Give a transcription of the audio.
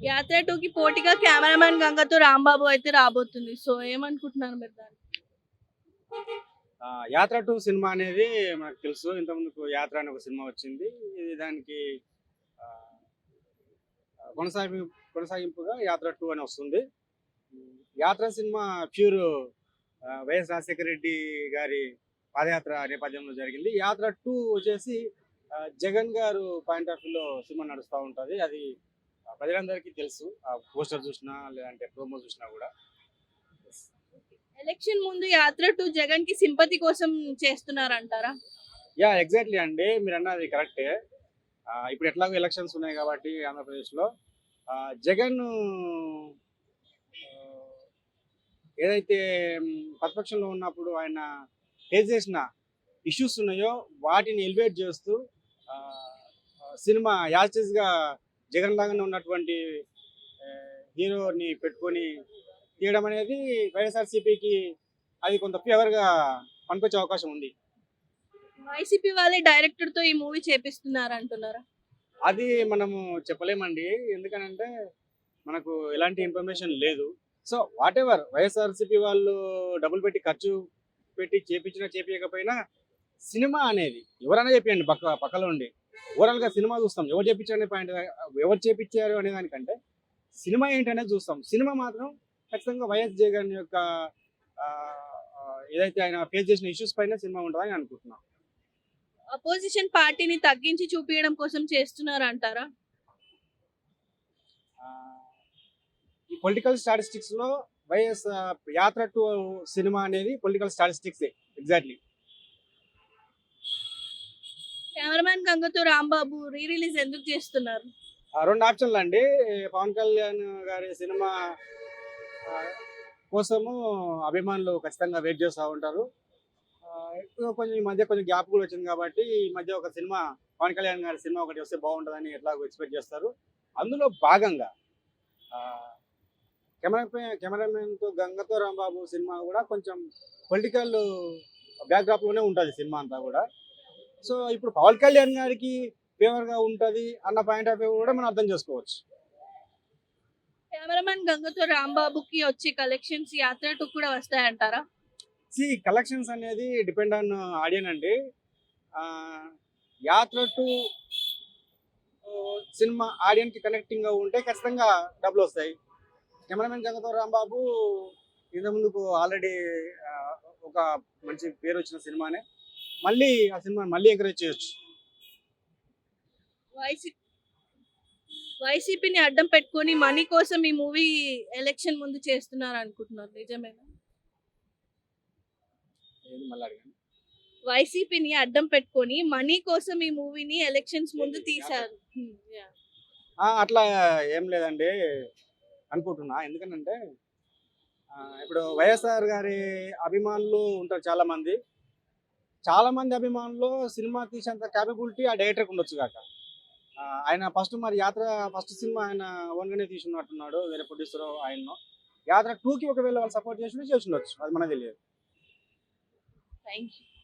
యాత్ర 2కి పోటీగా కెమెరామెన్ గంగతో రాంబాబు అయితే రాబోతుంది. సో ఏమనుకుంటున్నారు మీరు దాన్ని? యాత్ర 2 సినిమా అనేది మనకు తెలుసు. ఇంతకుముందుకు 'యాత్ర' అని ఒక సినిమా వచ్చింది. ఇది దానికి ఆహ్, కొనసాగి కొనసాగింపుగా 'యాత్ర 2' అని వస్తుంది. 'యాత్ర' cinema pure YS Rajasekhara Reddy గారి పాదయాత్ర నేపథ్యంలో జరిగింది. 'యాత్ర 2' వచ్చేసి జగన్ గారు పాయింట్ ఆఫ్ వ్యూలో సినిమా నడుస్తా ఉంటది. అది ప్రజలందరికీ తెలుసు. ఆ పోస్టర్ చూసినా, లేదంటే ప్రోమో చూసినా గూడా. ఎలక్షన్ ముందు యాత్ర 2 జగన్‌కి సింపతి కోసం చేస్తున్నారంటారా? ఎగ్జాక్ట్‌లీ అండి. మీరన్నది కరెక్టే. ఇప్పుడు ఎట్లాగో ఎలక్షన్స్ ఉన్నాయి కాబట్టి ఆంధ్రప్రదేశ్‌లో జగన్ ఏదైతే ప్రతిపక్షంలో ఉన్నప్పుడు ఆయన ఫేస్ చేసిన ఇష్యూస్ ఉన్నాయో వాటిని ఎలివేట్ చేస్తూ సినిమా యాజ్ ఇట్ ఈస్‌గా జగన్ లాగానే ఉన్నటువంటి హీరోని పెట్టుకొని తీయడం అనేది వైఎస్ఆర్‌సీపీకి అది కొంత ఫేవర్‌గా పనికొచ్చే అవకాశం ఉంది. వైసీపీ వాళ్ళే డైరెక్టర్‌తో ఈ మూవీ చేపిస్తున్నారంటున్నారా? అది మనము చెప్పలేమండి. ఎందుకనంటే మనకు ఎలాంటి ఇన్ఫర్మేషన్ లేదు. సో వాటెవర్ వైఎస్ఆర్‌సీపీ వాళ్ళు డబ్బులు పెట్టి ఖర్చు పెట్టి చేపించినా చేపియకపోయినా సినిమా అనేది ఎవరైనా చేపియండి పక్కలో ఉండి. ఓవరాల్‌గా సినిమా చూస్తాం. ఎవరు చేపించారనే పాయింట్ ఎవరు చేపించారు అనే దానికంటే సినిమా ఏంటనేది చూస్తాం. సినిమా మాత్రం ఖచ్చితంగా వైఎస్ జగన్ యొక్క ఏదైతే ఆయన ఫేస్ చేసిన ఇష్యూస్ పైన సినిమా ఉంటదని అనుకుంటున్నాం. అపోజిషన్ పార్టీని తగ్గించి చూపియడం కోసం చేస్తున్నారంటారా? ఆహ్, ఈ పొలిటికల్ స్టాటిస్టిక్స్‌లో వైఎస్ 'యాత్ర 2' సినిమా అనేది పొలిటికల్ స్టాటిస్టిక్సే ఎగ్జాక్ట్‌లీ. కెమెరామెన్ గంగతో రాంబాబు రీ రిలీజ్ ఎందుకు చేస్తున్నారు? 2 ఆప్షన్‌లండి. పవన్ కళ్యాణ్ గారి సినిమా ఆహ్, కోసము అభిమానులు ఖచ్చితంగా వెయిట్ చేస్తా ఉంటారు. ఎక్కువ కొంచెం ఈ మధ్య కొంచెం గ్యాప్ కూడా వచ్చింది కాబట్టి, ఈ మధ్య ఒక సినిమా పవన్ కళ్యాణ్ గారి సినిమా ఒకటి వస్తే బాగుంటదని ఎట్లాగో ఎక్స్‌పెక్ట్ చేస్తారు. అందులో భాగంగా ఆహ్, కెమెరామెన్‌తో 'గంగతో రాంబాబు' సినిమా కూడా కొంచెం పొలిటికల్ బ్యాక్‌డ్రాప్‌లోనే ఉంటది సినిమా అంతా కూడా. సో, ఇప్పుడు పవన్ కళ్యాణ్ గారికి ఫేవర్‌గా ఉంటది అన్న పాయింట్ ఆఫ్ వ్యూ కూడా మనం అర్థం చేసుకోవచ్చు. కెమెరామెన్ గంగతో రాంబాబుకి వచ్చే కలెక్షన్స్ యాత్ర 2 కూడా వస్తాయంటారా? కలెక్షన్స్ అనేది డిపెండ్ ఆన్ ఆడియన్ అండి. ఆహ్, 'యాత్ర 2' సినిమా ఆడియన్‌కి కనెక్టింగ్‌గా ఉంటే ఖచ్చితంగా డబ్బులొస్తాయి. 'కెమెరామెన్ గంగతో రాంబాబు' ఇంతకుముందుకు ఆల్రెడీ ఆహ్, ఒక మంచి పేరొచ్చిన సినిమానే. మళ్ళీ ఆ సినిమాని మళ్ళీ ఎంకరేజ్ చేయొచ్చు. వైసీ వైసీపీని అడ్డం పెట్టుకొని మనీ కోసం ఈ మూవీ ఎలక్షన్ ముందు చేస్తున్నారనుకుంటున్నారు. నిజమేనా? ఏది మళ్ళీ అడగండి. వైసీపీని అడ్డం పెట్టుకొని మనీ కోసం ఈ మూవీని ఎలక్షన్స్ ముందు తీశారు. యాహ్! అట్లా ఏం లేదండి అనుకుంటున్నా. ఎందుకనంటే ఇప్పుడు వైఎస్ఆర్ గారి అభిమానులు ఉంటారు చాలామంది. చాలామంది అభిమానులు సినిమా తీసేంత కేపబిలిటీ ఆ డైరెక్టర్‌కి ఉండొచ్చు గాక. ఆయన మరి 'యాత్ర' ఫస్ట్ సినిమా ఆయన ఓన్‌గానే తీసున్నట్టున్నాడు. వేరే ప్రొడ్యూసరో ఆయన్నో. 'యాత్ర 2'కి ఒకవేళ వాళ్ళు సపోర్ట్ చేసుంటే చేసుండొచ్చు. అది మనకు తెలియదు. Thank you.